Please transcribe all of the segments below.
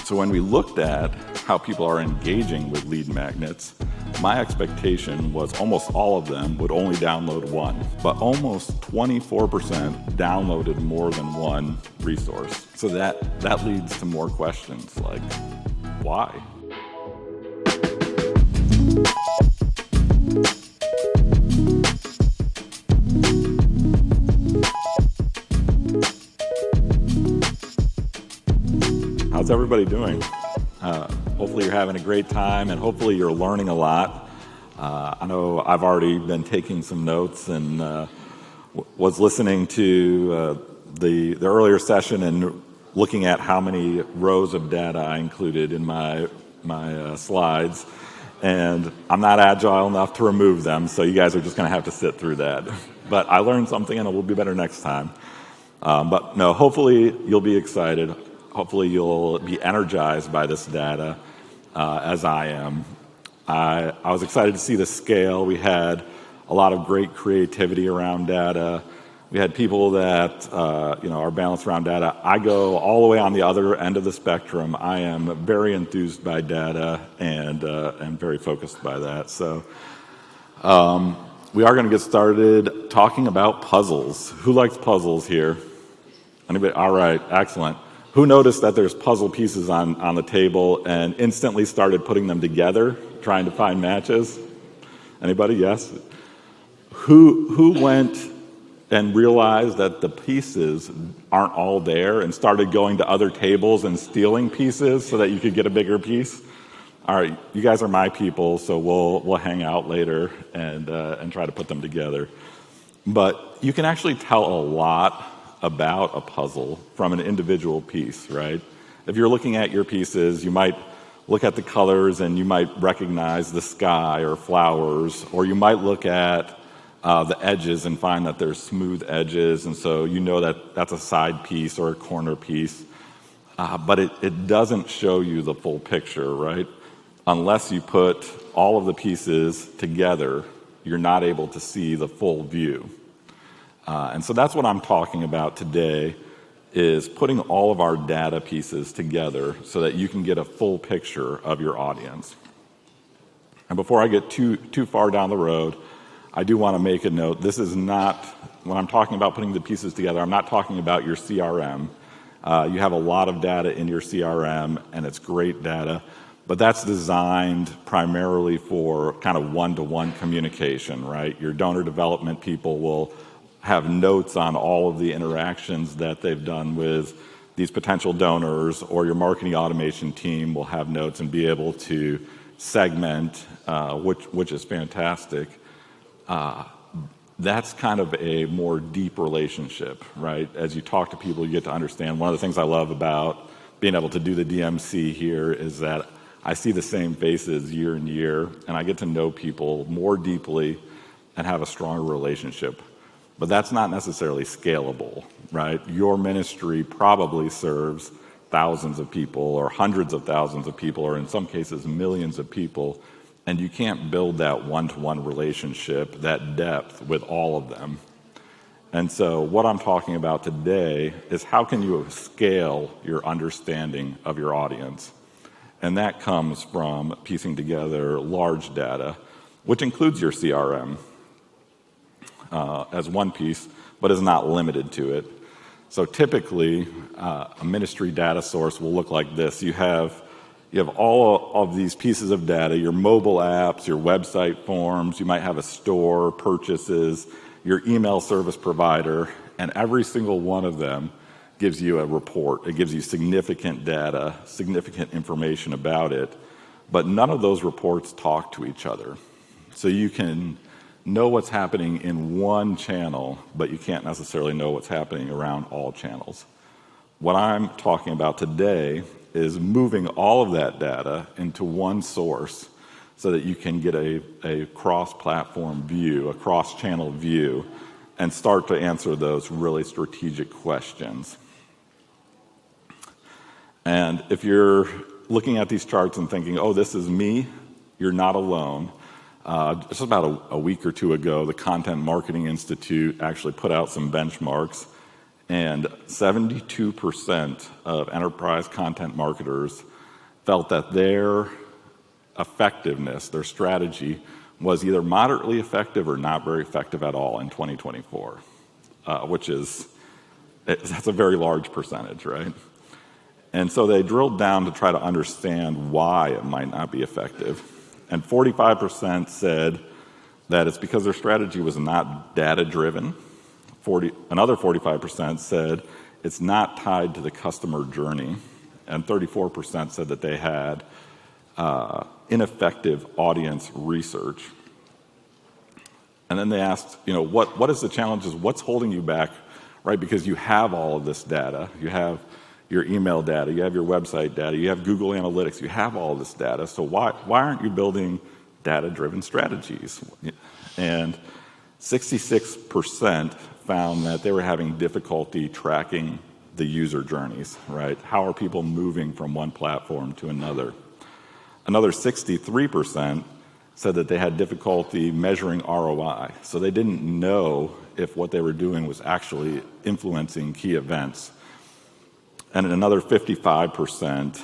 So when we looked at how people are engaging with lead magnets, my expectation was almost all of them would only download one, but almost 24% downloaded more than one resource. So that leads to more questions like, why? How's everybody doing? Hopefully you're having a great time, and hopefully you're learning a lot. I know I've already been taking some notes and was listening to the earlier session and looking at how many rows of data I included in my slides, and I'm not agile enough to remove them, so you guys are just going to have to sit through that. But I learned something, and it will be better next time. But no, hopefully you'll be excited. Hopefully you'll be energized by this data, as I am. I was excited to see the scale. We had a lot of great creativity around data. We had people that are balanced around data. I go all the way on the other end of the spectrum. I am very enthused by data and very focused by that. So we are going to get started talking about puzzles. Who likes puzzles here? Anybody? All right, excellent. Who noticed that there's puzzle pieces on the table and instantly started putting them together, trying to find matches? Anybody? Yes? Who went and realized that the pieces aren't all there and started going to other tables and stealing pieces so that you could get a bigger piece? All right, you guys are my people, so we'll hang out later and try to put them together. But you can actually tell a lot about a puzzle from an individual piece, right? If you're looking at your pieces, you might look at the colors and you might recognize the sky or flowers, or you might look at the edges and find that there's smooth edges, and so you know that that's a side piece or a corner piece. But it doesn't show you the full picture, right? Unless you put all of the pieces together, you're not able to see the full view. And so that's what I'm talking about today, is putting all of our data pieces together so that you can get a full picture of your audience. And before I get too far down the road, I do want to make a note. This is not, when I'm talking about putting the pieces together, I'm not talking about your CRM. You have a lot of data in your CRM, and it's great data, but that's designed primarily for kind of one-to-one communication, right? Your donor development people will have notes on all of the interactions that they've done with these potential donors, or your marketing automation team will have notes and be able to segment, which is fantastic. That's kind of a more deep relationship, right? As you talk to people, you get to understand. One of the things I love about being able to do the DMC here is that I see the same faces year in year, and I get to know people more deeply and have a stronger relationship. But that's not necessarily scalable, right? Your ministry probably serves thousands of people or hundreds of thousands of people, or in some cases millions of people, and you can't build that one-to-one relationship, that depth with all of them. And so what I'm talking about today is how can you scale your understanding of your audience? And that comes from piecing together large data, which includes your CRM. As one piece, but is not limited to it. So typically, a ministry data source will look like this. You have all of these pieces of data, your mobile apps, your website forms, you might have a store, purchases, your email service provider, and every single one of them gives you a report. It gives you significant data, significant information about it, but none of those reports talk to each other. So you can know what's happening in one channel, but you can't necessarily know what's happening around all channels. What I'm talking about today is moving all of that data into one source so that you can get a cross-platform view, a cross-channel view, and start to answer those really strategic questions. And if you're looking at these charts and thinking, oh, this is me, you're not alone. Just about a week or two ago, the Content Marketing Institute actually put out some benchmarks, And 72% of enterprise content marketers felt that their effectiveness, their strategy, was either moderately effective or not very effective at all in 2024, that's a very large percentage, right? And so they drilled down to try to understand why it might not be effective. And 45% said that it's because their strategy was not data-driven. Another 45% said it's not tied to the customer journey. And 34% said that they had ineffective audience research. And then they asked, what is the challenges? What's holding you back, right? Because you have all of this data. You have your email data. You have your website data. You have Google Analytics. You have all of this data. So why aren't you building data-driven strategies? And 66% found that they were having difficulty tracking the user journeys, right? How are people moving from one platform to another? Another 63% said that they had difficulty measuring ROI. So they didn't know if what they were doing was actually influencing key events. And another 55%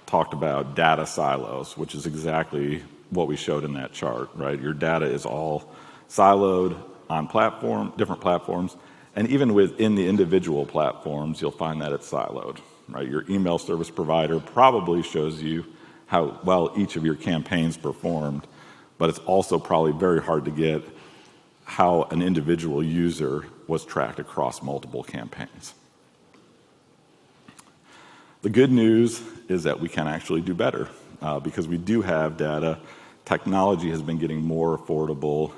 talked about data silos, which is exactly what we showed in that chart, right? Your data is all siloed on different platforms, and even within the individual platforms, you'll find that it's siloed, right? Your email service provider probably shows you how well each of your campaigns performed, but it's also probably very hard to get how an individual user was tracked across multiple campaigns. The good news is that we can actually do better because we do have data. Technology has been getting more affordable,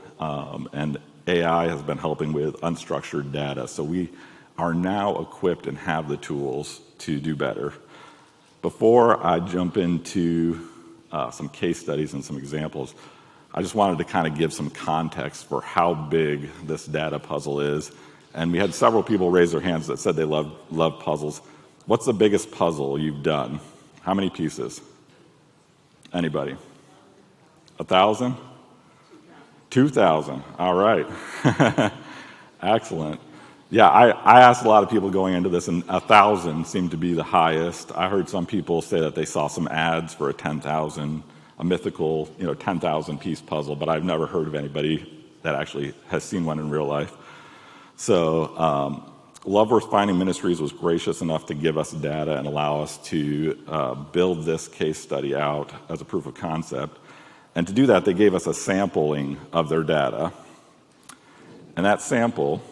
and AI has been helping with unstructured data. So we are now equipped and have the tools to do better. Before I jump into some case studies and some examples, I just wanted to kind of give some context for how big this data puzzle is. And we had several people raise their hands that said they love puzzles. What's the biggest puzzle you've done? How many pieces? Anybody? 1,000? 2,000. All right. Excellent. Yeah, I asked a lot of people going into this, and 1,000 seemed to be the highest. I heard some people say that they saw some ads for a mythical, 10,000 piece puzzle, but I've never heard of anybody that actually has seen one in real life. So Love Worth Finding Ministries was gracious enough to give us data and allow us to build this case study out as a proof of concept. And to do that, they gave us a sampling of their data. And that sample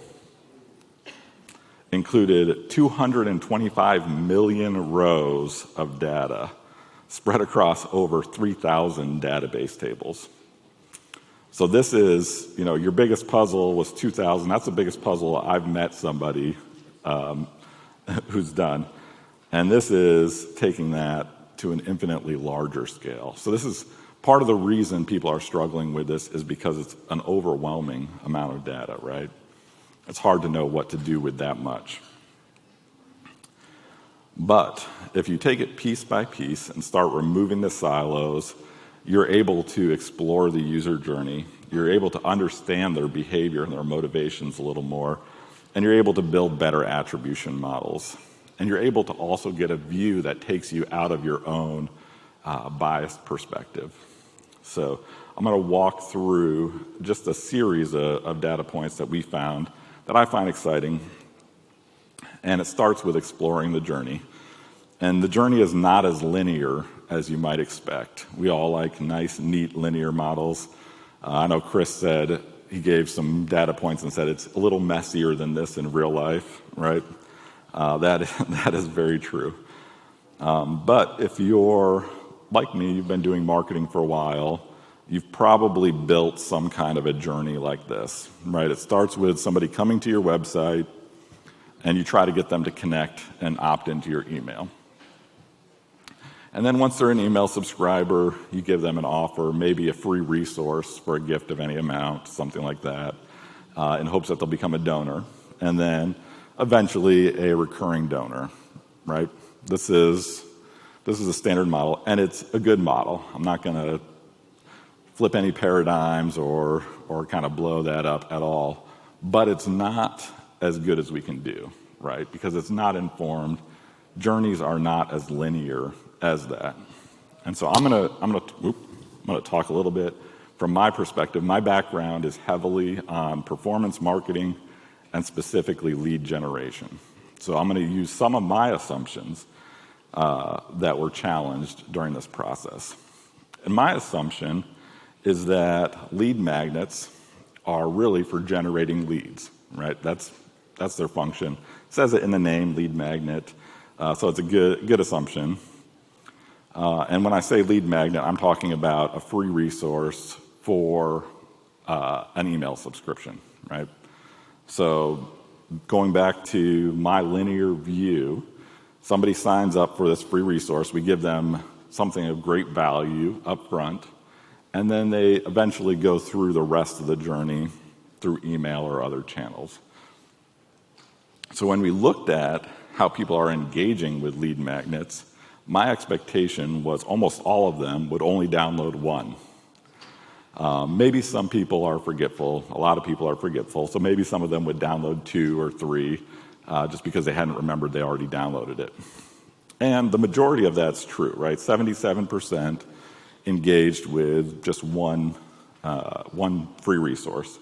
included 225 million rows of data spread across over 3,000 database tables. So this is, your biggest puzzle was 2,000. That's the biggest puzzle I've met somebody who's done. And this is taking that to an infinitely larger scale. So this is part of the reason people are struggling with this is because it's an overwhelming amount of data, right? It's hard to know what to do with that much. But if you take it piece by piece and start removing the silos, you're able to explore the user journey. You're able to understand their behavior and their motivations a little more. And you're able to build better attribution models. And you're able to also get a view that takes you out of your own biased perspective. So I'm going to walk through just a series of data points that we found that I find exciting. And it starts with exploring the journey. And the journey is not as linear as you might expect. We all like nice, neat, linear models. I know Chris said he gave some data points and said it's a little messier than this in real life, right? That is very true. But if you're like me, you've been doing marketing for a while, you've probably built some kind of a journey like this, right? It starts with somebody coming to your website, and you try to get them to connect and opt into your email. And then once they're an email subscriber, you give them an offer, maybe a free resource for a gift of any amount, something like that, in hopes that they'll become a donor. And then eventually a recurring donor, right? This is a standard model, and it's a good model. I'm not going to flip any paradigms or kind of blow that up at all, but it's not as good as we can do. right? Because it's not informed. Journeys are not as linear as that. And so I'm gonna talk a little bit from my perspective. My background is heavily on performance marketing and specifically lead generation. So I'm going to use some of my assumptions that were challenged during this process. And my assumption is that lead magnets are really for generating leads, right? That's their function. It says it in the name, lead magnet. So it's a good assumption. And when I say lead magnet, I'm talking about a free resource for an email subscription, right? So going back to my linear view, somebody signs up for this free resource. We give them something of great value up front, and then they eventually go through the rest of the journey through email or other channels. So when we looked at how people are engaging with lead magnets, my expectation was almost all of them would only download one. Maybe some people are forgetful. A lot of people are forgetful. So maybe some of them would download 2 or 3 just because they hadn't remembered they already downloaded it. And the majority of that's true, right? 77% engaged with just one free resource.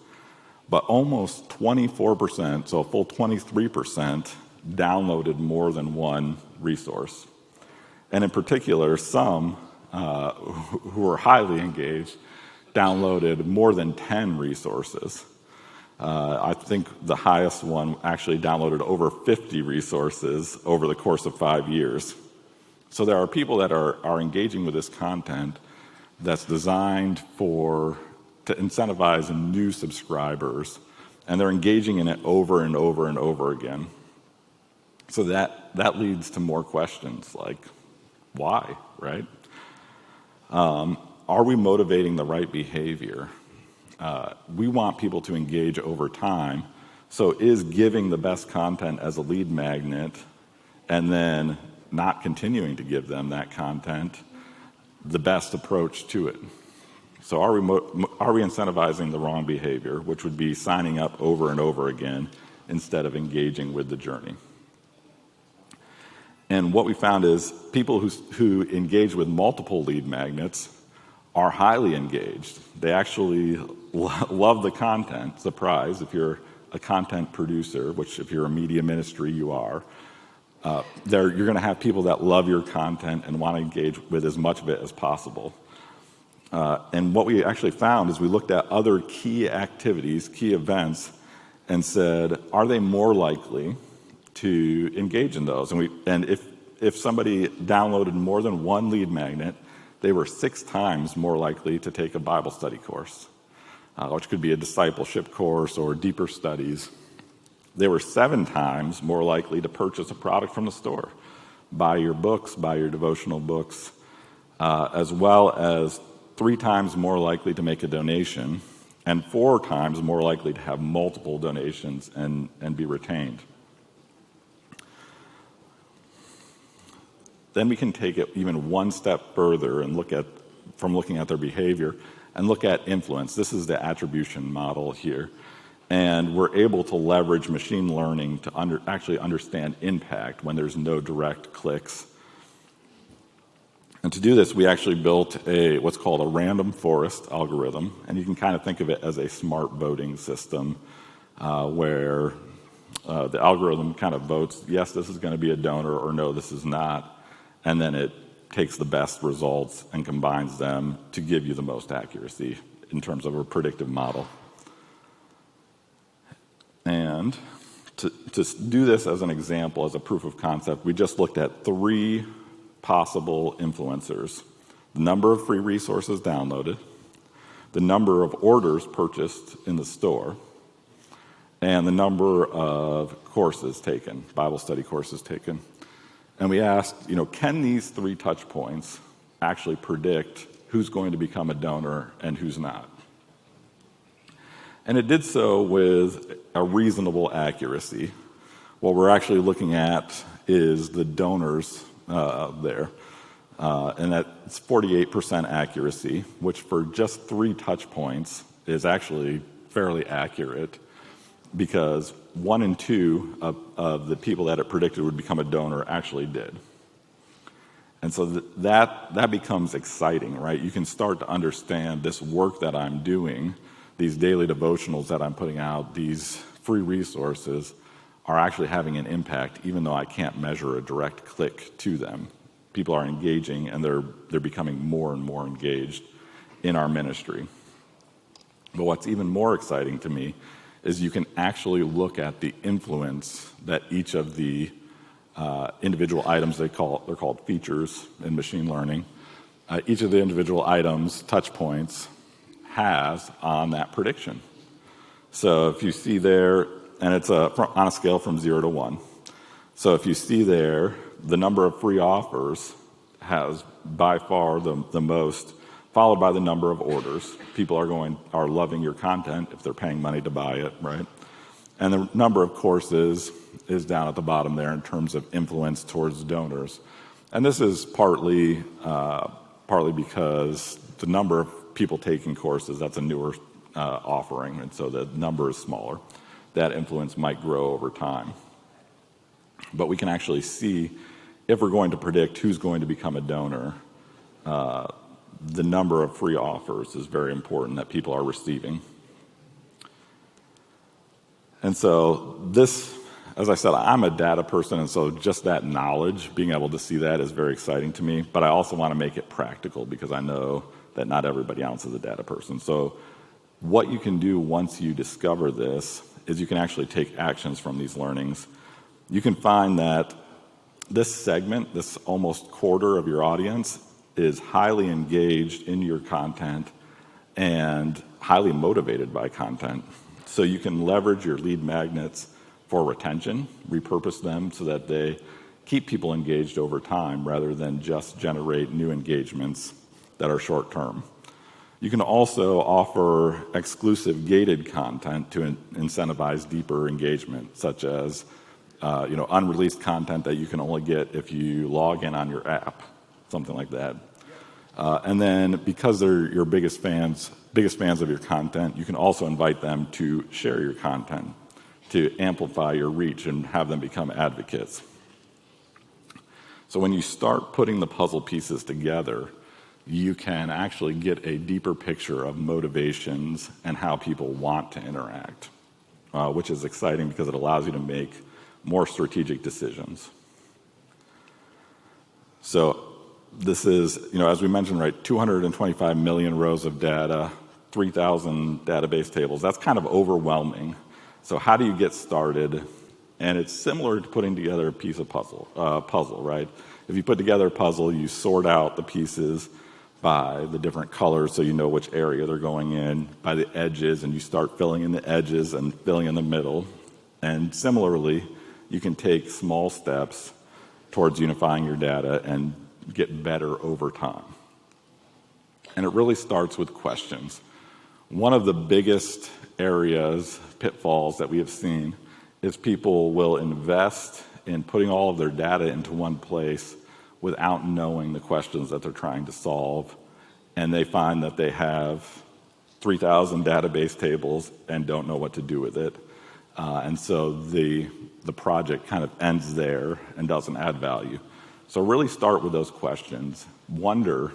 But almost 24%, so a full 23%, downloaded more than one resource. And in particular, some who were highly engaged downloaded more than 10 resources. I think the highest one actually downloaded over 50 resources over the course of 5 years. So there are people that are engaging with this content that's designed to incentivize new subscribers, and they're engaging in it over and over and over again. So that leads to more questions like, why, right? Are we motivating the right behavior? We want people to engage over time. So is giving the best content as a lead magnet and then not continuing to give them that content the best approach to it? So are we incentivizing the wrong behavior, which would be signing up over and over again instead of engaging with the journey? And what we found is people who engage with multiple lead magnets are highly engaged. They actually love the content. Surprise, if you're a content producer, which if you're a media ministry, you are, you're going to have people that love your content and want to engage with as much of it as possible. And what we actually found is we looked at other key activities, key events, and said, are they more likely to engage in those? And if somebody downloaded more than one lead magnet, they were 6 times more likely to take a Bible study course, which could be a discipleship course or deeper studies. They were 7 times more likely to purchase a product from the store, buy your books, buy your devotional books, as well as 3 times more likely to make a donation, and 4 times more likely to have multiple donations and be retained. Then we can take it even one step further and from looking at their behavior and look at influence. This is the attribution model here. And we're able to leverage machine learning to actually understand impact when there's no direct clicks. And to do this, we actually built what's called a random forest algorithm. And you can kind of think of it as a smart voting system where the algorithm kind of votes, yes, this is going to be a donor, or no, this is not. And then it takes the best results and combines them to give you the most accuracy in terms of a predictive model. And to do this as an example, as a proof of concept, we just looked at 3 possible influencers: the number of free resources downloaded, the number of orders purchased in the store, and the number of courses taken, Bible study courses taken. And we asked, can these 3 touch points actually predict who's going to become a donor and who's not? And it did so with a reasonable accuracy. What we're actually looking at is the donors there, and that's 48% accuracy, which for just 3 touch points is actually fairly accurate, because 1 in 2 of the people that it predicted would become a donor actually did. And so that becomes exciting, right? You can start to understand this work that I'm doing, these daily devotionals that I'm putting out, these free resources are actually having an impact, even though I can't measure a direct click to them. People are engaging, and they're becoming more and more engaged in our ministry. But what's even more exciting to me is you can actually look at the influence that each of the individual items, they're called features in machine learning, each of the individual items, touch points, has on that prediction. So if you see there, and it's on a scale from 0 to 1. So if you see there, the number of free offers has by far the most, followed by the number of orders. People are loving your content if they're paying money to buy it, right? And the number of courses is down at the bottom there in terms of influence towards donors. And this is partly because the number of people taking courses, that's a newer offering, and so the number is smaller. That influence might grow over time. But we can actually see, if we're going to predict who's going to become a donor, the number of free offers is very important that people are receiving. And so this, as I said, I'm a data person, and so just that knowledge, being able to see that is very exciting to me. But I also want to make it practical because I know that not everybody else is a data person. So what you can do once you discover this is you can actually take actions from these learnings. You can find that this segment, this almost quarter of your audience, is highly engaged in your content and highly motivated by content. So you can leverage your lead magnets for retention, repurpose them so that they keep people engaged over time rather than just generate new engagements that are short term. You can also offer exclusive gated content to incentivize deeper engagement, such as unreleased content that you can only get if you log in on your app, something like that. And then because they're your biggest fans of your content, you can also invite them to share your content, to amplify your reach and have them become advocates. So when you start putting the puzzle pieces together, you can actually get a deeper picture of motivations and how people want to interact, which is exciting because it allows you to make more strategic decisions. So this is, as we mentioned, right, 225 million rows of data, 3,000 database tables. That's kind of overwhelming. So how do you get started? And it's similar to putting together a piece of puzzle, right? If you put together a puzzle, you sort out the pieces by the different colors so you know which area they're going in, by the edges, and you start filling in the edges and filling in the middle. And similarly, you can take small steps towards unifying your data and get better over time. And it really starts with questions. One of the biggest areas, pitfalls that we have seen, is people will invest in putting all of their data into one place without knowing the questions that they're trying to solve. And they find that they have 3,000 database tables and don't know what to do with it. And so the project kind of ends there and doesn't add value. So really start with those questions.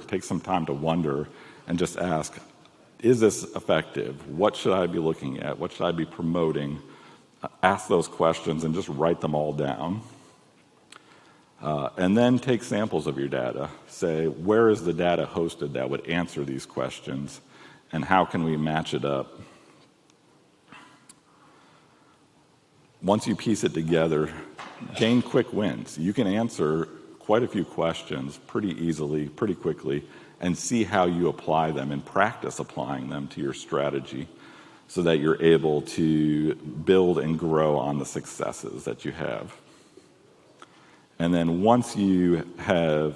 Take some time to wonder and just ask, is this effective? What should I be looking at? What should I be promoting? Ask those questions and just write them all down. And then take samples of your data. Say, where is the data hosted that would answer these questions? And how can we match it up? Once you piece it together, gain quick wins. You can answer quite a few questions pretty easily, pretty quickly, and see how you apply them and practice applying them to your strategy so that you're able to build and grow on the successes that you have. And then once you have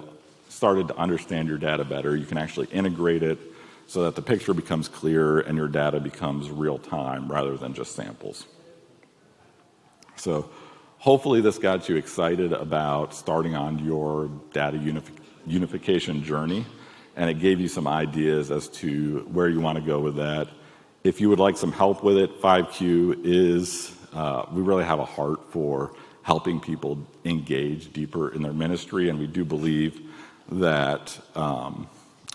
started to understand your data better, you can actually integrate it so that the picture becomes clearer and your data becomes real time rather than just samples. So hopefully this got you excited about starting on your data unification journey, and it gave you some ideas as to where you want to go with that. If you would like some help with it, 5Q is we really have a heart for helping people engage deeper in their ministry, and we do believe that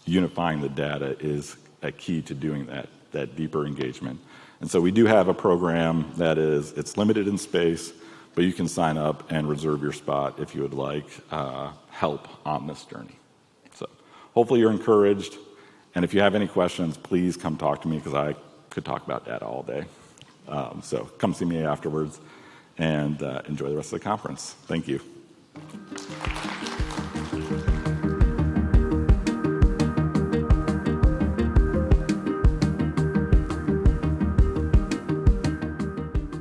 unifying the data is a key to doing that deeper engagement. And so we do have a program it's limited in space, but you can sign up and reserve your spot if you would like help on this journey. So hopefully you're encouraged, and if you have any questions, please come talk to me, because I could talk about data all day. So come see me afterwards, and enjoy the rest of the conference. Thank you.